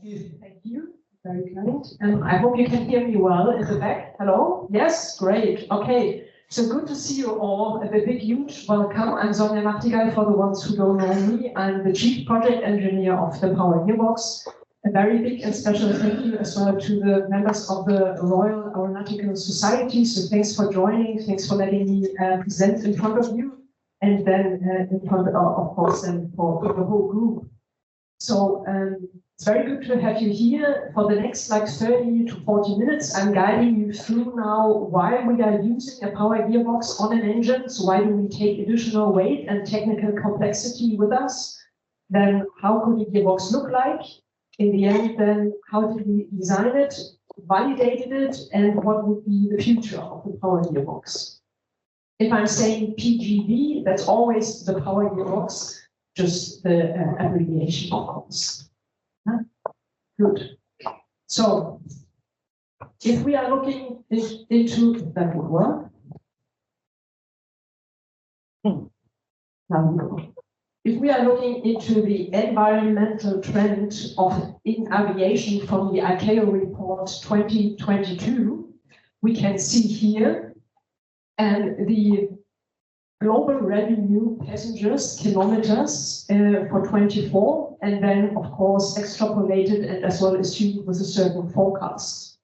Thank you. Very kind. I hope you can hear me well in the back. Hello? Yes? Great. Okay. So good to see you all. A big, huge welcome. I'm Sonja Nachtigal, for the ones who don't know me. I'm the Chief Project Engineer of the Power Gearbox. A very big and special thank you as well to the members of the Royal Aeronautical Society. So thanks for joining. Thanks for letting me present in front of you. And then in front of course, then for the whole group. So it's very good to have you here. For the next 30 to 40 minutes, I'm guiding you through now why we are using a power gearbox on an engine. So why do we take additional weight and technical complexity with us? Then how could a gearbox look like? In the end, then how did we design it, validated it, and what would be the future of the power gearbox? If I'm saying PGV, that's always the power gearbox, just the abbreviation, of course. Good. So, if we are looking into that would work. If we are looking into the environmental trend in aviation from the ICAO report 2022, we can see here the global revenue passengers kilometers for 24, and then of course extrapolated and as well assumed with a certain forecast.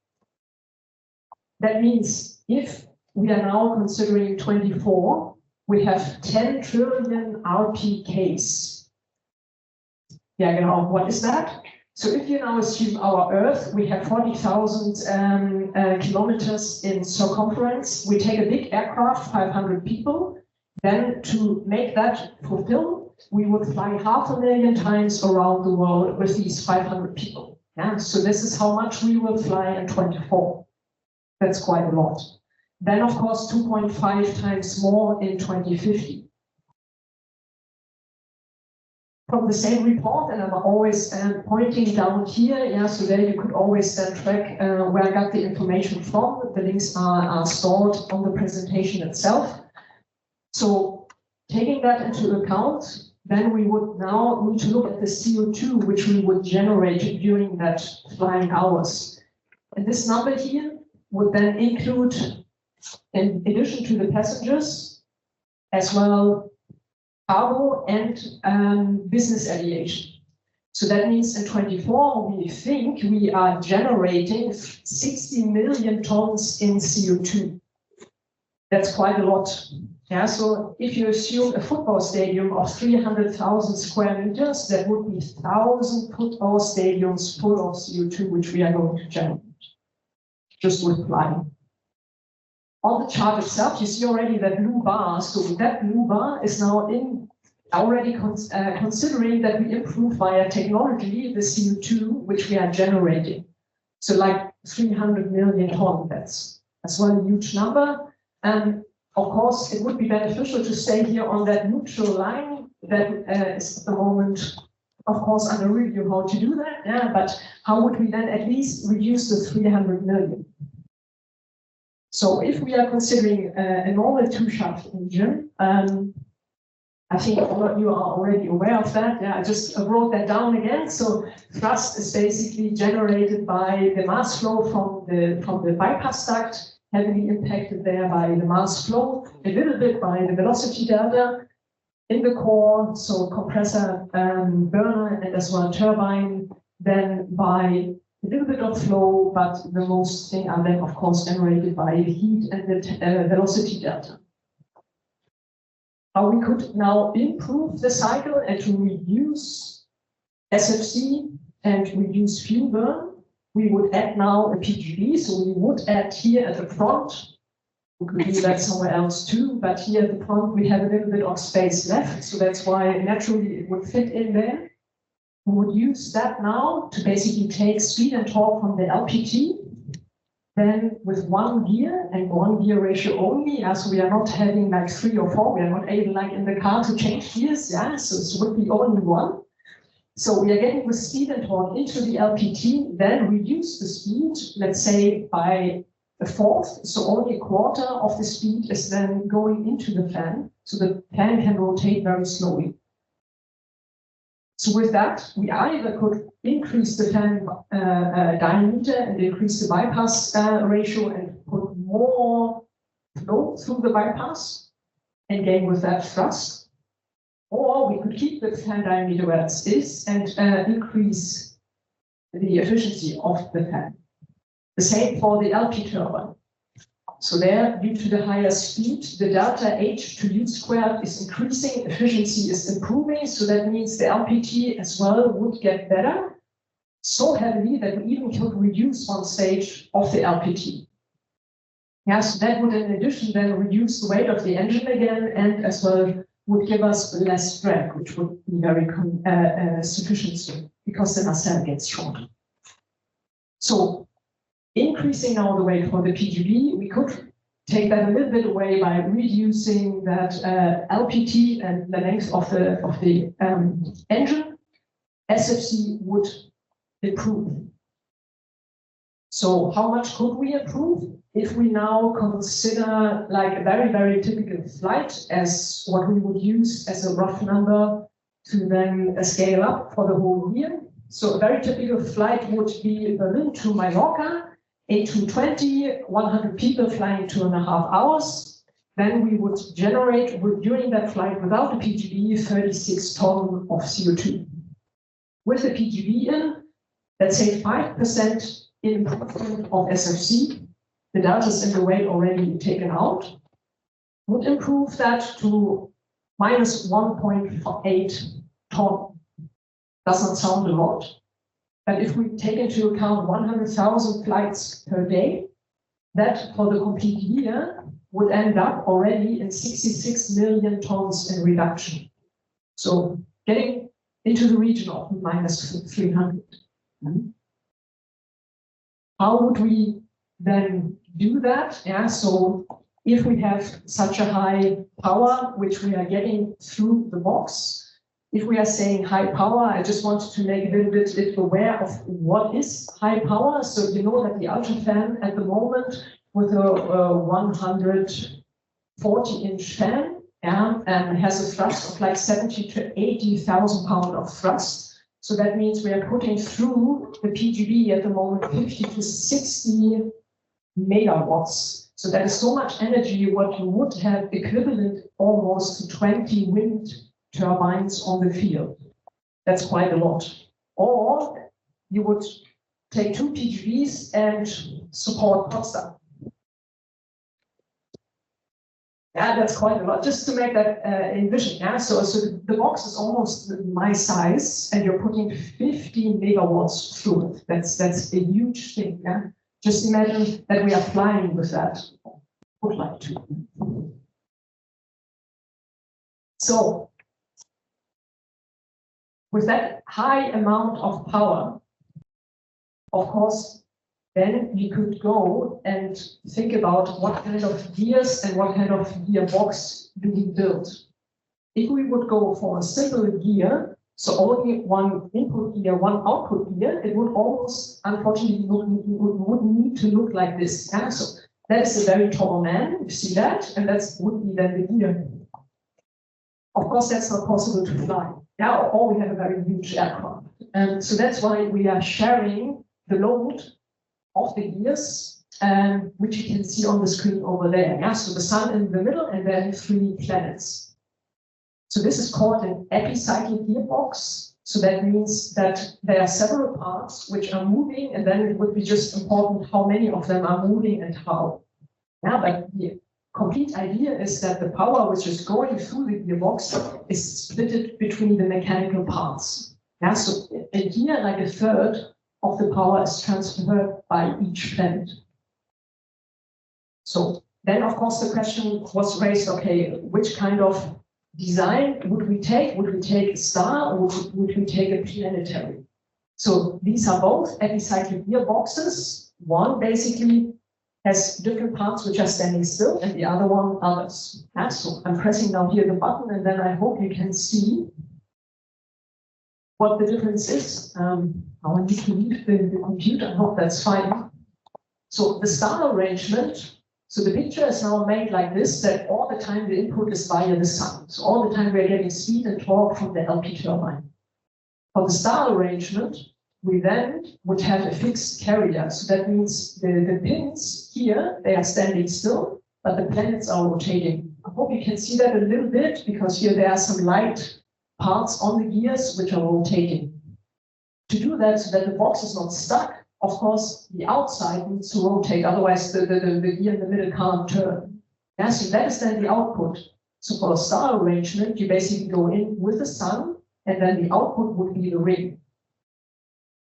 That means if we are now considering 24, we have 10 trillion RPKs. Yeah, genau. What is that? So if you now assume our Earth, we have 40,000 kilometers in circumference. We take a big aircraft, 500 people. Then to make that fulfill, we would fly 500,000 times around the world with these 500 people. Yeah? So this is how much we will fly in 24. That's quite a lot. Then, of course, 2.5 times more in 2050. From the same report, and I'm always pointing down here, yeah, so there you could always then track where I got the information from. The links are stored on the presentation itself. So taking that into account, then we would now need to look at the CO2 which we would generate during that flying hours. And this number here would then include, in addition to the passengers, as well cargo and business aviation. So that means in 24, we think we are generating 60 million tons in CO2. That's quite a lot. Yeah, so if you assume a football stadium of 300,000 square meters, that would be 1,000 football stadiums full of CO2, which we are going to generate, just with flying. On the chart itself, you see already that blue bar. So that blue bar is now already considering that we improve via technology the CO2 which we are generating. So like 300 million tons, that's as well a huge number. And of course, it would be beneficial to stay here on that neutral line that is at the moment, of course, under review how to do that. Yeah, but how would we then at least reduce the 300 million? So if we are considering a normal two-shaft engine, I think all of you are already aware of that. Yeah, I just wrote that down again. So thrust is basically generated by the mass flow from the bypass duct, heavily impacted there by the mass flow, a little bit by the velocity delta in the core, so compressor, burner, and as well turbine, then by a little bit of flow, but the most thing are then, of course, generated by the heat and the velocity delta. How we could now improve the cycle and to reduce SFC and reduce fuel burn, we would add now a PGV, so we would add here at the front, we could do that somewhere else too, but here at the front we have a little bit of space left, so that's why naturally it would fit in there. We would use that now to basically take speed and torque from the LPT, then with one gear and one gear ratio only, as we are not having like 3 or 4, we are not able like in the car to change gears, yeah, so it would be only one. So we are getting the speed and torque into the LPT, then reduce the speed, let's say by a fourth, so only a quarter of the speed is then going into the fan, so the fan can rotate very slowly. So with that, we either could increase the fan diameter and increase the bypass ratio and put more flow through the bypass and gain with that thrust, or we could keep the fan diameter where it is and increase the efficiency of the fan. The same for the LP turbine. So there, due to the higher speed, the delta H to U squared is increasing, efficiency is improving, so that means the LPT as well would get better, so heavily that we even could reduce one stage of the LPT. Yeah, so that would in addition then reduce the weight of the engine again, and as well would give us less drag, which would be very sufficient because the nacelle gets shorter. So increasing now the weight for the PGB, we could take that a little bit away by reducing that LPT and the length of the engine. SFC would improve. So how much could we improve? If we now consider like a very, very typical flight as what we would use as a rough number to then scale up for the whole year. So a very typical flight would be Berlin to Mallorca, A220, 100 people flying 2.5 hours. Then we would generate, during that flight without the PGB, 36 tons of CO2. With the PGB in, let's say 5% improvement of SFC, the deltas in the weight already taken out, would improve that to minus 1.8 ton. Does not sound a lot, but if we take into account 100,000 flights per day, that for the complete year would end up already in 66 million tons in reduction. So getting into the region of minus 300. How would we then do that? Yeah, so if we have such a high power, which we are getting through the box, if we are saying high power, I just wanted to make a little bit aware of what is high power. So you know that the UltraFan at the moment with a 140-inch fan has a thrust of like 70 to 80,000 pounds of thrust. So that means we are putting through the PGB at the moment 50 to 60 megawatts. So that is so much energy what you would have equivalent almost to 20 wind turbines on the field. That's quite a lot. Or you would take 2 PGBs and support Potsdam. Yeah, that's quite a lot. Just to make that envision. Yeah, so the box is almost my size, and you're putting 50 megawatts through it. That's a huge thing. Yeah, just imagine that we are flying with that. Would like to. So with that high amount of power, of course, then we could go and think about what kind of gears and what kind of gearbox do we build. If we would go for a simple gear, so only one input gear, one output gear, it would almost, unfortunately, would need to look like this. Yeah? So that is a very tall man, you see that, and that would be then the gear. Of course, that's not possible to fly. Yeah, or we have a very huge aircraft. And so that's why we are sharing the load of the gears, which you can see on the screen over there. Yeah? So the sun in the middle and then 3 planets. So this is called an epicyclic gearbox. So that means that there are several parts which are moving, and then it would be just important how many of them are moving and how. Yeah, but the complete idea is that the power which is going through the gearbox is split between the mechanical parts. Yeah, so a gear, like a third of the power is transferred by each planet. So then, of course, the question was raised, okay, which kind of design would we take? Would we take a star or would we take a planetary? So these are both epicyclic gearboxes. One basically has different parts which are standing still, and the other one others. Yeah, so I'm pressing now here the button, and then I hope you can see what the difference is. Now I need to leave the computer. I hope that's fine. So the star arrangement. So the picture is now made like this, that all the time the input is via the sun. So all the time we're getting speed and torque from the LP turbine. For the star arrangement, we then would have a fixed carrier. So that means the pins here, they are standing still, but the planets are rotating. I hope you can see that a little bit, because here there are some light parts on the gears which are rotating. To do that so that the box is not stuck, of course, the outside needs to rotate, otherwise the gear in the middle can't turn. Yeah, so that is then the output. So for a star arrangement, you basically go in with the sun, and then the output would be the ring.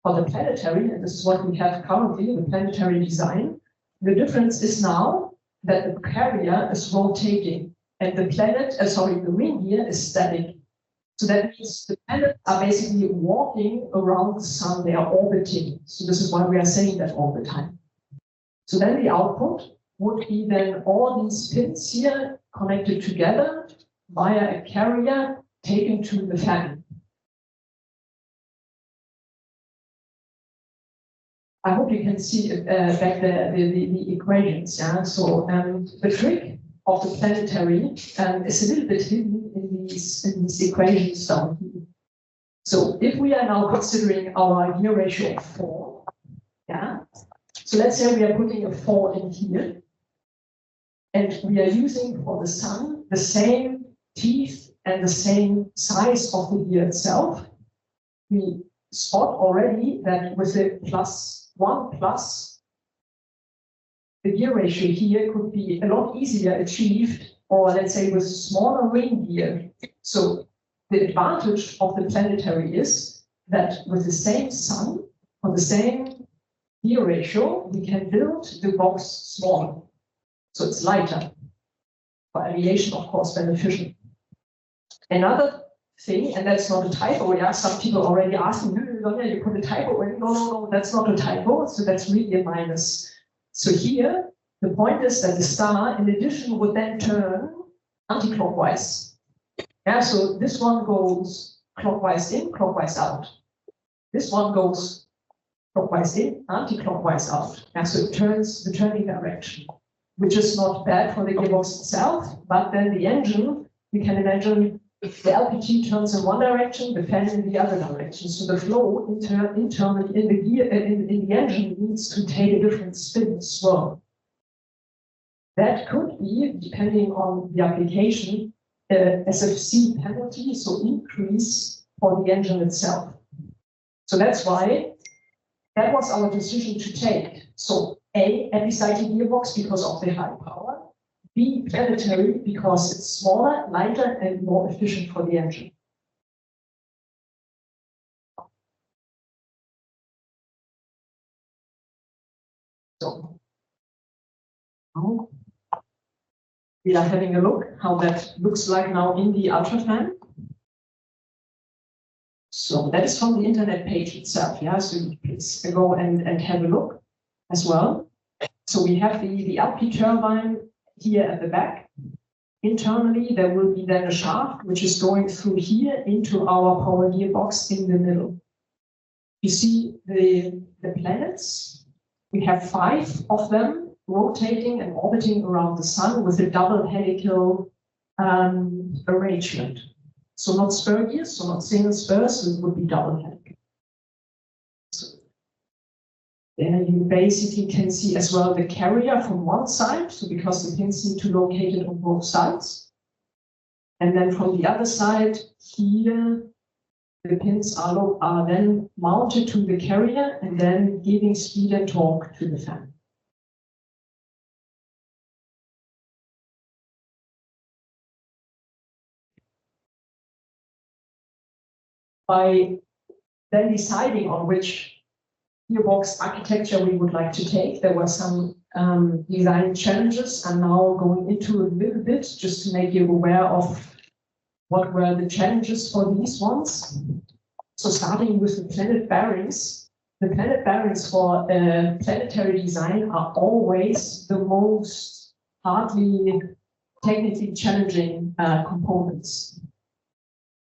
For the planetary, and this is what we have currently, the planetary design, the difference is now that the carrier is rotating, and the the ring here is static. So that means the planets are basically walking around the sun, they are orbiting. So this is why we are saying that all the time. So then the output would be then all these pins here connected together via a carrier taken to the fan. I hope you can see back the equations. Yeah? So the trick of the planetary is a little bit hidden in these equations down here. So if we are now considering our gear ratio of 4, yeah. So let's say we are putting a 4 in here, and we are using for the sun the same teeth and the same size of the gear itself. We spot already that with the +1+, the gear ratio here could be a lot easier achieved, or let's say with smaller ring gear. So the advantage of the planetary is that with the same sun, on the same gear ratio, we can build the box smaller. So it's lighter. For aviation, of course, beneficial. Another thing, and that's not a typo, yeah, some people already asking, Sonja, you put a typo in. No, that's not a typo, so that's really a minus. So here, the point is that the star, in addition, would then turn anti-clockwise. Yeah, so this one goes clockwise in, clockwise out. This one goes clockwise in, anti-clockwise out. Yeah, so it turns the turning direction, which is not bad for the gearbox itself, but then the engine, you can imagine if the LPG turns in one direction, the fan in the other direction. So the flow internally in the gear in the engine needs to take a different spin as well. That could be, depending on the application, SFC penalty, so increase for the engine itself. So that's why that was our decision to take. So A, epicycle gearbox because of the high power. B, planetary because it's smaller, lighter, and more efficient for the engine. So now we are having a look how that looks like now in the UltraFan. So that is from the internet page itself. Yeah, so you please go and have a look as well. So we have the LP turbine here at the back. Internally, there will be then a shaft which is going through here into our power gearbox in the middle. You see the planets. We have 5 of them rotating and orbiting around the sun with a double helical arrangement. So not spur gears, so not single spurs, so it would be double helical. So then you basically can see as well the carrier from one side, so because the pins need to locate it on both sides. And then from the other side, here, the pins are then mounted to the carrier and then giving speed and torque to the fan. By then deciding on which gearbox architecture we would like to take, there were some design challenges. I'm now going into a little bit just to make you aware of what were the challenges for these ones. So starting with the planet bearings. The planet bearings for planetary design are always the most hardly technically challenging components.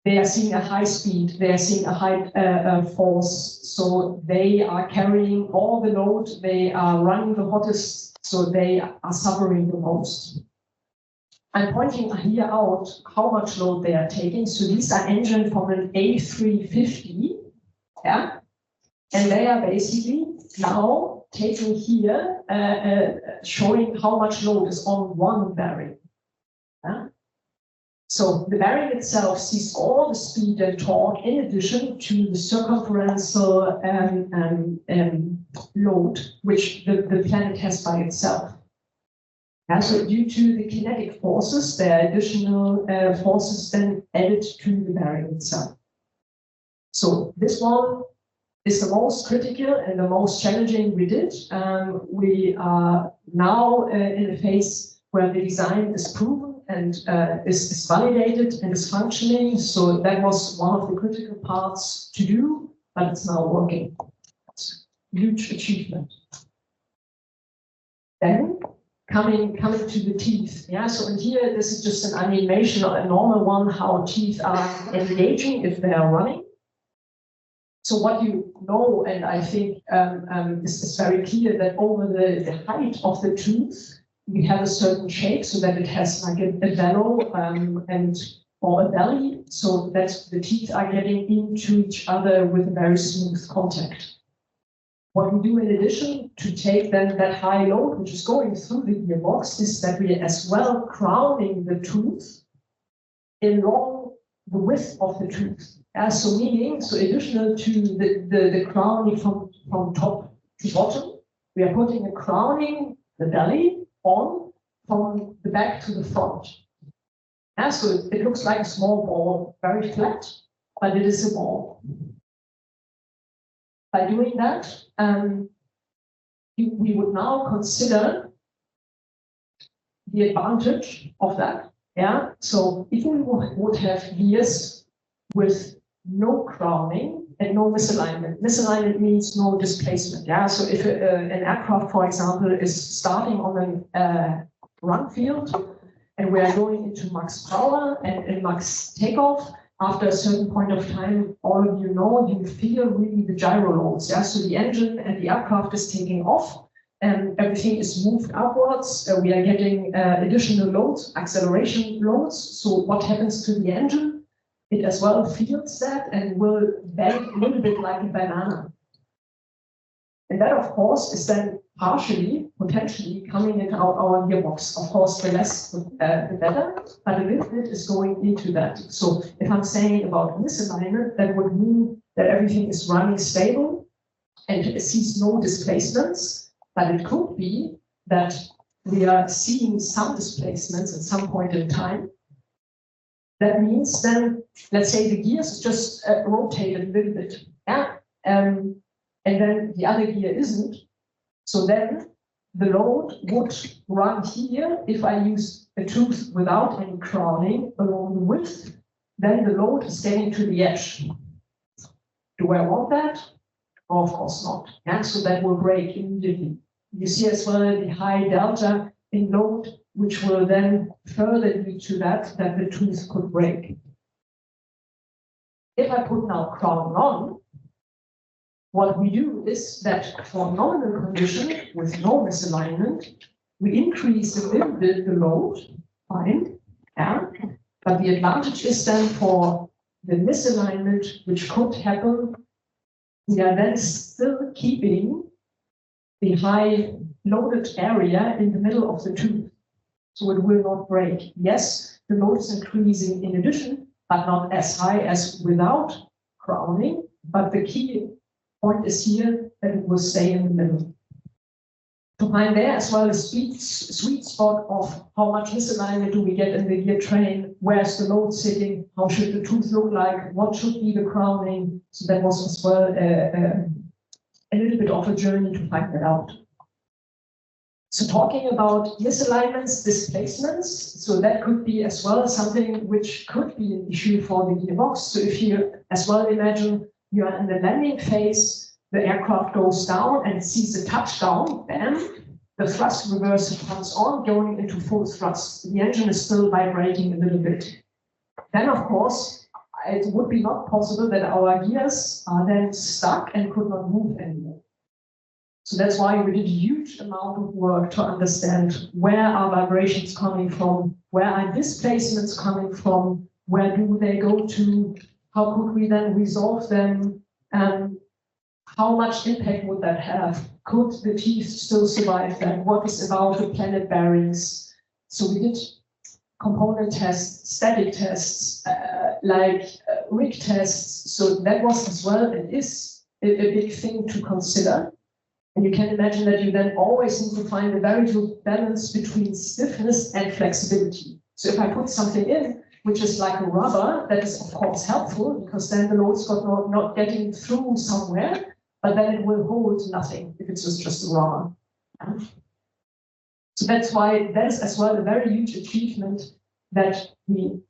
They are seeing a high speed, they are seeing a high force, so they are carrying all the load, they are running the hottest, so they are suffering the most. I'm pointing here out how much load they are taking. So these are engines from an A350, Yeah, and they are basically now taking here, showing how much load is on one bearing. Yeah? So the bearing itself sees all the speed and torque in addition to the circumferential load which the planet has by itself. And so due to the kinetic forces, there are additional forces then added to the bearing itself. So this one is the most critical and the most challenging we did. We are now in a phase where the design is proven and is validated and is functioning. So that was one of the critical parts to do, but it's now working. It's a huge achievement. Then coming to the teeth. Yeah, so in here, this is just an animation, a normal one, how teeth are engaging if they are running. So what you know, and I think is very clear, that over the height of the tooth, we have a certain shape so that it has like a bellow or a belly, so that the teeth are getting into each other with a very smooth contact. What we do in addition to take then that high load, which is going through the gearbox, is that we are as well crowning the tooth along the width of the tooth. So meaning, so additional to the crowning from top to bottom, we are putting a crowning, the belly, on from the back to the front. So it looks like a small ball, very flat, but it is a ball. By doing that, we would now consider the advantage of that. Yeah. So if we would have gears with no crowning and no misalignment. Misalignment means no displacement. Yeah. So if an aircraft, for example, is starting on a run field and we are going into max power and max takeoff, after a certain point of time, all of you know, you feel really the gyro loads. Yeah? So the engine and the aircraft is taking off and everything is moved upwards. We are getting additional loads, acceleration loads. So what happens to the engine? It as well feels that and will bend a little bit like a banana. And that, of course, is then partially, potentially coming into our gearbox. Of course, the less, the better, but a little bit is going into that. So if I'm saying about misalignment, that would mean that everything is running stable and it sees no displacements, but it could be that we are seeing some displacements at some point in time. That means then, let's say the gears just rotated a little bit. Yeah. And then the other gear isn't. So then the load would run here. If I use a tooth without any crowning along the width, then the load is getting to the edge. Do I want that? Oh, of course not. Yeah, so that will break immediately. You see as well the high delta in load, which will then further lead to that the tooth could break. If I put now crowning on, what we do is that for nominal condition with no misalignment, we increase a little bit the load, fine, yeah. But the advantage is then for the misalignment, which could happen, we are then still keeping the high loaded area in the middle of the tooth. So it will not break. Yes, the load is increasing in addition, but not as high as without crowning, but the key point is here that it will stay in the middle. To find there as well a sweet spot of how much misalignment do we get in the gear train, where's the load sitting, how should the tooth look like, what should be the crowning. So that was as well a little bit of a journey to find that out. So talking about misalignments, displacements, so that could be as well something which could be an issue for the gearbox. So if you as well imagine you are in the landing phase, the aircraft goes down and sees a touchdown, bam, the thrust reverser comes on, going into full thrust. The engine is still vibrating a little bit. Then, of course, it would be not possible that our gears are then stuck and could not move anymore. So that's why we did a huge amount of work to understand where are vibrations coming from, where are displacements coming from, where do they go to, how could we then resolve them, how much impact would that have? Could the teeth still survive that? What is about the planet bearings? So we did component tests, static tests, rig tests. So that was as well and is a big thing to consider. And you can imagine that you then always need to find a very good balance between stiffness and flexibility. So if I put something in, which is like a rubber, that is of course helpful because then the load's not getting through somewhere, but then it will hold nothing if it's just a rubber. So that's why that is as well a very huge achievement that we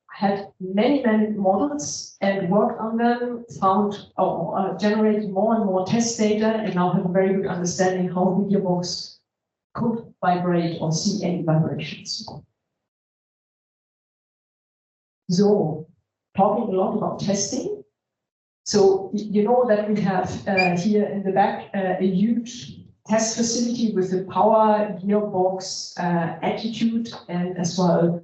had many models and worked on them, found or generated more and more test data, and now have a very good understanding how the gearbox could vibrate or see any vibrations. So, talking a lot about testing. So, you know that we have here in the back a huge test facility with the Power Gearbox attitude and as well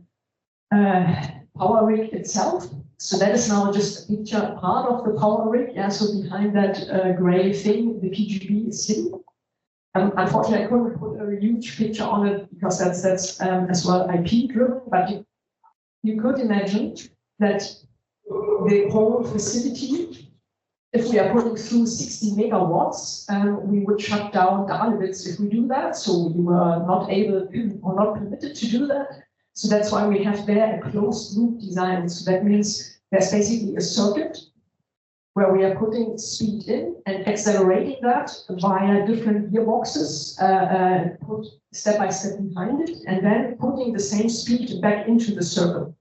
Power rig itself. So that is now just a picture, part of the Power rig. Yeah, so behind that gray thing, the PGB is sitting. Unfortunately, I couldn't put a huge picture on it because that's as well IP driven, but you could imagine that the whole facility, if we are putting through 60 megawatts, we would shut down Dahlewitz if we do that. So we were not able or not permitted to do that. So that's why we have there a closed loop design. So that means there's basically a circuit where we are putting speed in and accelerating that via different gearboxes, put step by step behind it, and then putting the same speed back into the circle.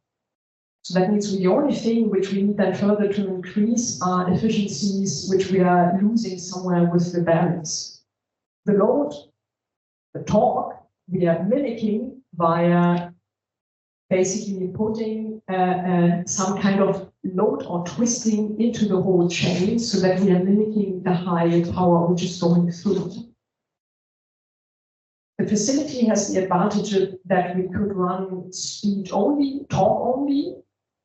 So that means the only thing which we need then further to increase are efficiencies which we are losing somewhere with the bearings. The load, the torque, we are mimicking via basically putting some kind of load or twisting into the whole chain so that we are mimicking the high power which is going through it. The facility has the advantage that we could run speed only, torque only,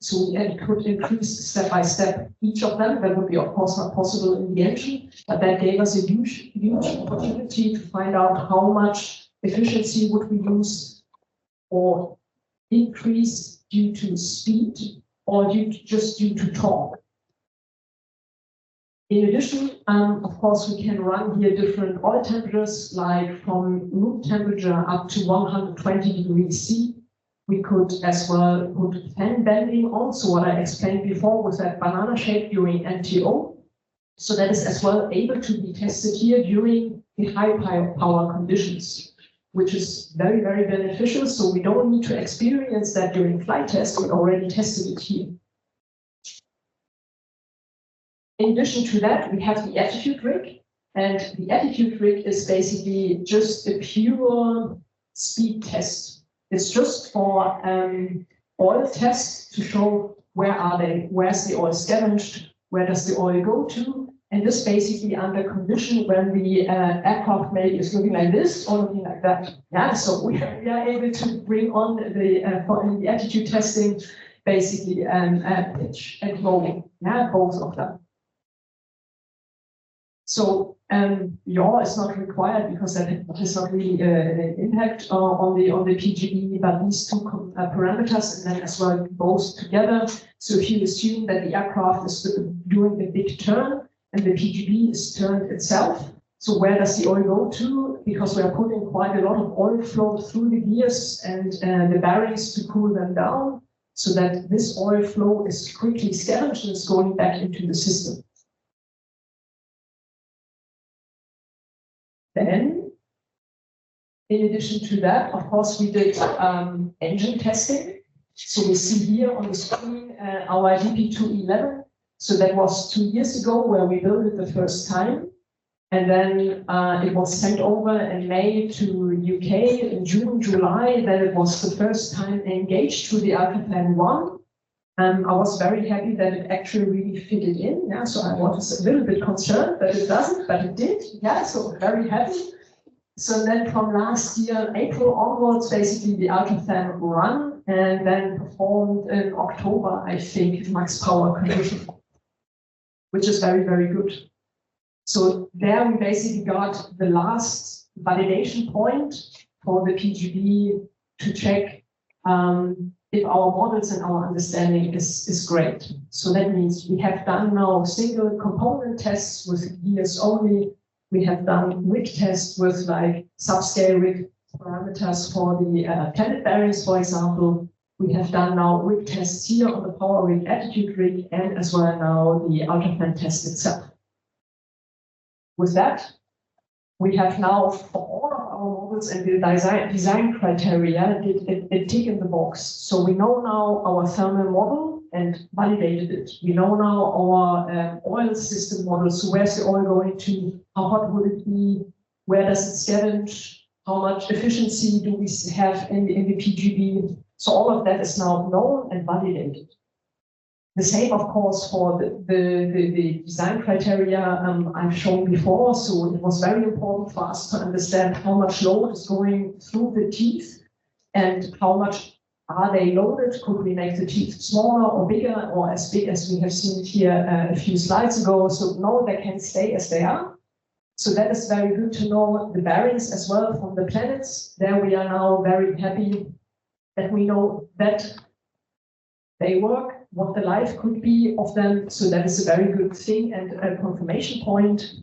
so we could increase step by step each of them. That would be, of course, not possible in the engine, but that gave us a huge opportunity to find out how much efficiency would we lose or increase due to speed or just due to torque. In addition, of course, we can run here different oil temperatures, like from room temperature up to 120 degrees C. We could as well put fan bending on, so what I explained before with that banana shape during NTO. So that is as well able to be tested here during the high power conditions, which is very, very beneficial. So we don't need to experience that during flight test, we already tested it here. In addition to that, we have the attitude rig, and the attitude rig is basically just a pure speed test. It's just for oil tests to show where's the oil scavenged, where does the oil go to, and this basically under condition when the aircraft maybe is looking like this or looking like that. Yeah, so we are able to bring on in the attitude testing basically pitch and roll, yeah, both of them. So yaw is not required because that has not really an impact on the PGB, but these two parameters and then as well both together. So if you assume that the aircraft is doing a big turn and the PGB is turned itself, so where does the oil go to? Because we are putting quite a lot of oil flow through the gears and the bearings to cool them down, so that this oil flow is quickly scavenged and is going back into the system. Then, in addition to that, of course, we did engine testing. So we see here on the screen our DP211. So that was 2 years ago where we built it the first time. And then it was sent over in May to UK in June, July. Then it was the first time engaged to the UltraFan 1. I was very happy that it actually really fitted in. Yeah, so I was a little bit concerned that it doesn't, but it did. Yeah, so very happy. So then from last year, April onwards, basically the UltraFan run and then performed in October, I think, max power condition. which is very, very good. So there we basically got the last validation point for the PGB to check if our models and our understanding is great. So that means we have done now single component tests with gears only. We have done rig tests with like subscale rig parameters for the planet bearings, for example. We have done now rig tests here on the power rig, attitude rig, and as well now the UltraFan test itself. With that, we have now for all of our models and the design criteria a tick in the box. So we know now our thermal model and validated it. We know now our oil system model. So where's the oil going to? How hot would it be? Where does it scavenge? How much efficiency do we have in the PGB? So all of that is now known and validated. The same, of course, for the design criteria I've shown before. So it was very important for us to understand how much load is going through the teeth and how much are they loaded. Could we make the teeth smaller or bigger or as big as we have seen here a few slides ago? So no, they can stay as they are. So that is very good to know. The bearings as well from the planets. There we are now very happy that we know that they work, what the life could be of them. So that is a very good thing and a confirmation point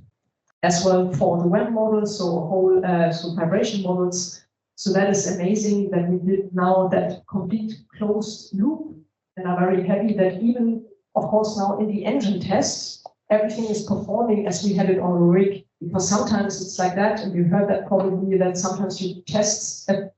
as well for the web models, so whole so vibration models. So that is amazing that we did now that complete closed loop, and I'm very happy that even, of course, now in the engine tests, everything is performing as we had it on a rig, because sometimes it's like that, and you heard that probably, that sometimes you test a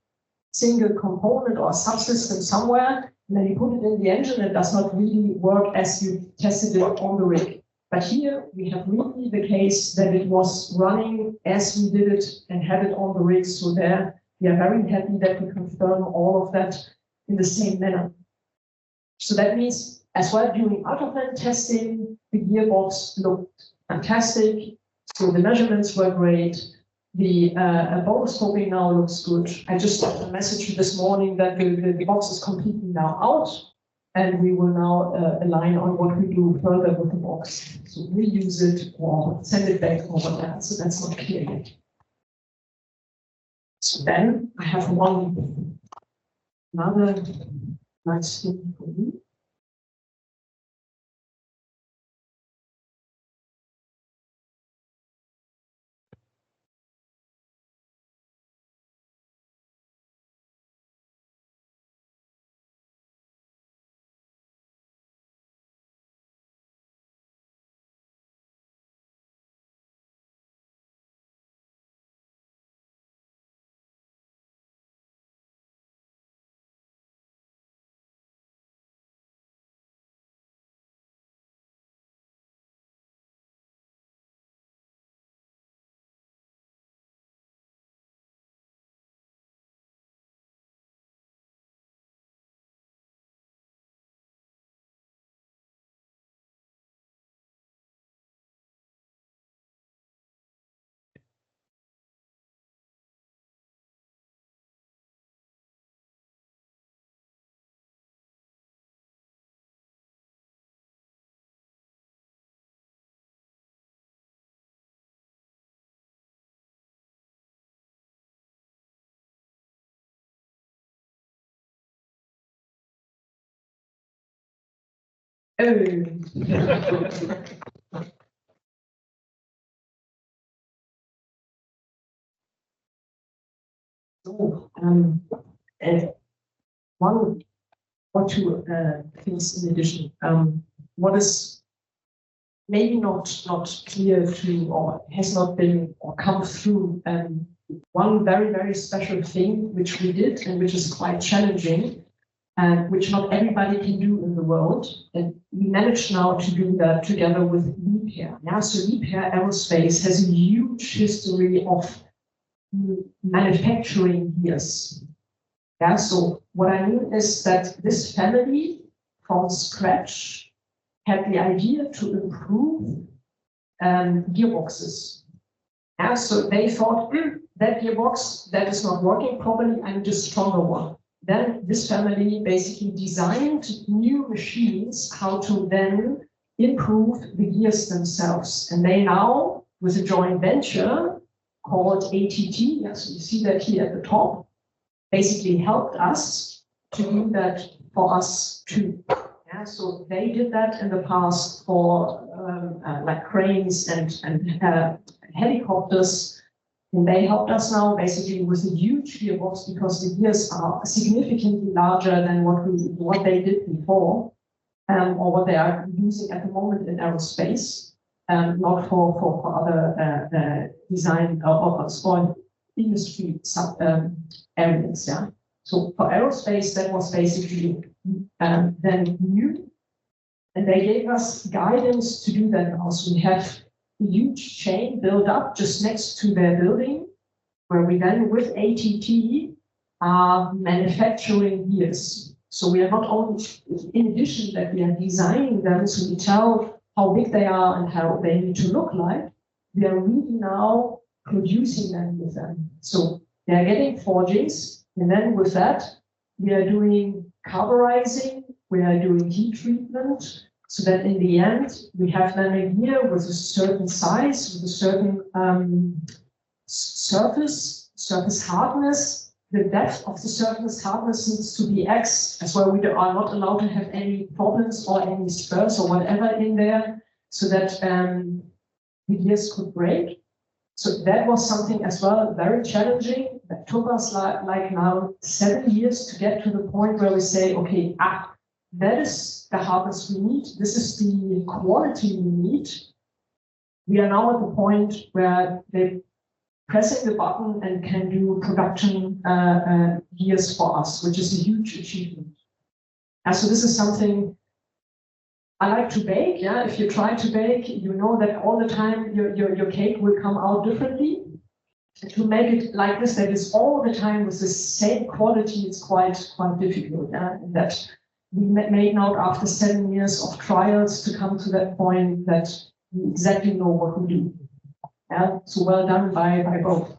single component or subsystem somewhere, and then you put it in the engine, and it does not really work as you tested it on the rig. But here we have really the case that it was running as we did it and had it on the rig. So there we are very happy that we confirm all of that in the same manner. So that means as well during UltraFan testing, the gearbox looked fantastic. So the measurements were great. The bonus scoping now looks good. I just got a message this morning that the box is completely now out, and we will now align on what we do further with the box. So reuse it or send it back or whatever. So that's not clear yet. So then I have another nice thing for you. So, one or two things in addition. What is maybe not clear to, or has not been or come through, one very, very special thing which we did and which is quite challenging, and which not everybody can do in the world. And we managed now to do that together with Liebherr. Yeah, so Liebherr Aerospace has a huge history of manufacturing gears. Yeah, so what I mean is that this family from scratch had the idea to improve gearboxes. Yeah, so they thought, that gearbox, that is not working properly, I need a stronger one. Then this family basically designed new machines, how to then improve the gears themselves. And they now, with a joint venture called ATT, so you see that here at the top, basically helped us to do that for us too. Yeah, so they did that in the past for like cranes and helicopters, and they helped us now basically with a huge gearbox because the gears are significantly larger than what they did before, or what they are using at the moment in aerospace, not for other design or industry areas. Yeah. So for aerospace, that was basically then new, and they gave us guidance to do that now. So we have a huge chain built up just next to their building, where we then with ATT are manufacturing gears. So we are not only, in addition that we are designing them, so we tell how big they are and how they need to look like, we are really now producing them with them. So they are getting forgings, and then with that, we are doing carburizing, we are doing heat treatment, so that in the end, we have then a gear with a certain size, with a certain surface hardness. The depth of the surface hardness needs to be X, as well. We are not allowed to have any problems or any spurs or whatever in there, so that the gears could break. So that was something as well very challenging. That took us like now 7 years to get to the point where we say, okay, that is the hardness we need. This is the quality we need. We are now at the point where they're pressing the button and can do production gears for us, which is a huge achievement. And so this is something I like to bake. Yeah, if you try to bake, you know that all the time your cake will come out differently. And to make it like this, that is all the time with the same quality, it's quite difficult. Yeah, and that we made now after 7 years of trials to come to that point that we exactly know what we do. Yeah, so well done by both.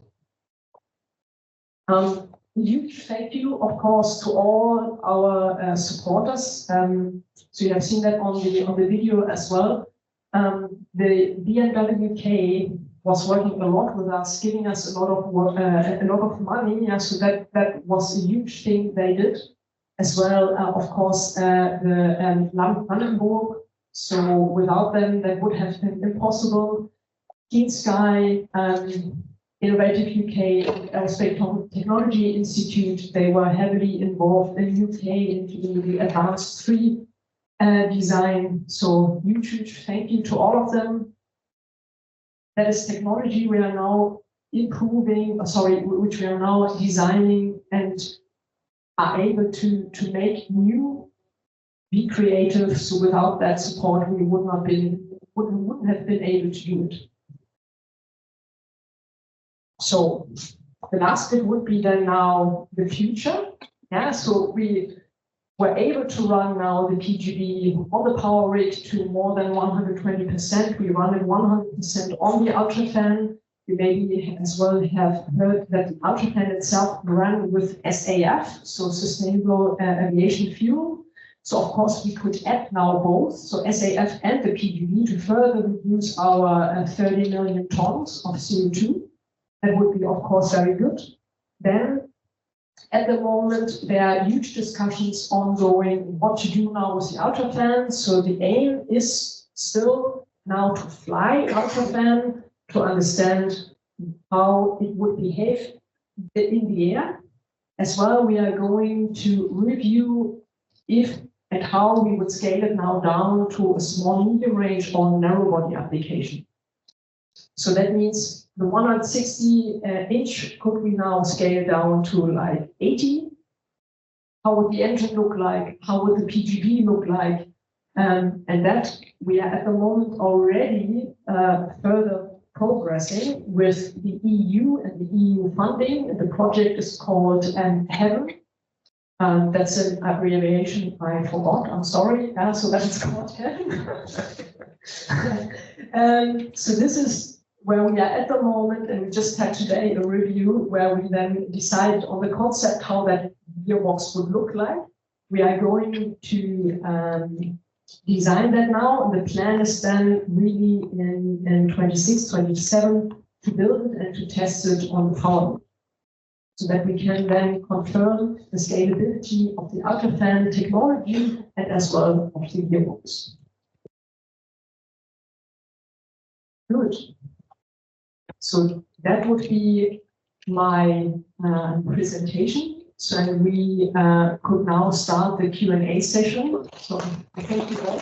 A huge thank you, of course, to all our supporters. So you have seen that on the video as well. The BMW was working a lot with us, giving us a lot of work, a lot of money. Yeah, so that was a huge thing they did, as well. Of course, the Brandenburg. So without them, that would have been impossible. Keen Sky, Innovative UK, and Aerospace Technology Institute, they were heavily involved in UK into the advanced 3 design. So huge thank you to all of them. That is technology we are now improving, which we are now designing and are able to make new, be creative. So without that support, we wouldn't have been able to do it. So the last bit would be then now the future. Yeah, so we were able to run now the PGB on the power rig to more than 120%. We run it 100% on the UltraFan. You maybe as well have heard that the UltraFan itself ran with SAF, so sustainable aviation fuel. So of course we could add now both, so SAF and the PGB, to further reduce our 30 million tons of CO2. That would be, of course, very good. Then, at the moment, there are huge discussions ongoing what to do now with the UltraFan. So the aim is still now to fly UltraFan, to understand how it would behave in the air. As well, we are going to review if and how we would scale it now down to a small medium range or narrow body application. So that means the 160 inch could we now scale down to like 80? How would the engine look like? How would the PGB look like? And that we are at the moment already further progressing with the EU and the EU funding. And the project is called HEAVEN. That's an abbreviation I forgot, I'm sorry. So that is called HEAVEN. So this is where we are at the moment, and we just had today a review where we then decided on the concept how that gearbox would look like. We are going to design that now. And the plan is then really in 26, 27 to build it and to test it on the power, so that we can then confirm the scalability of the UltraFan technology and as well of the gearbox. Good. So that would be my presentation. So we could now start the Q&A session. So thank you all.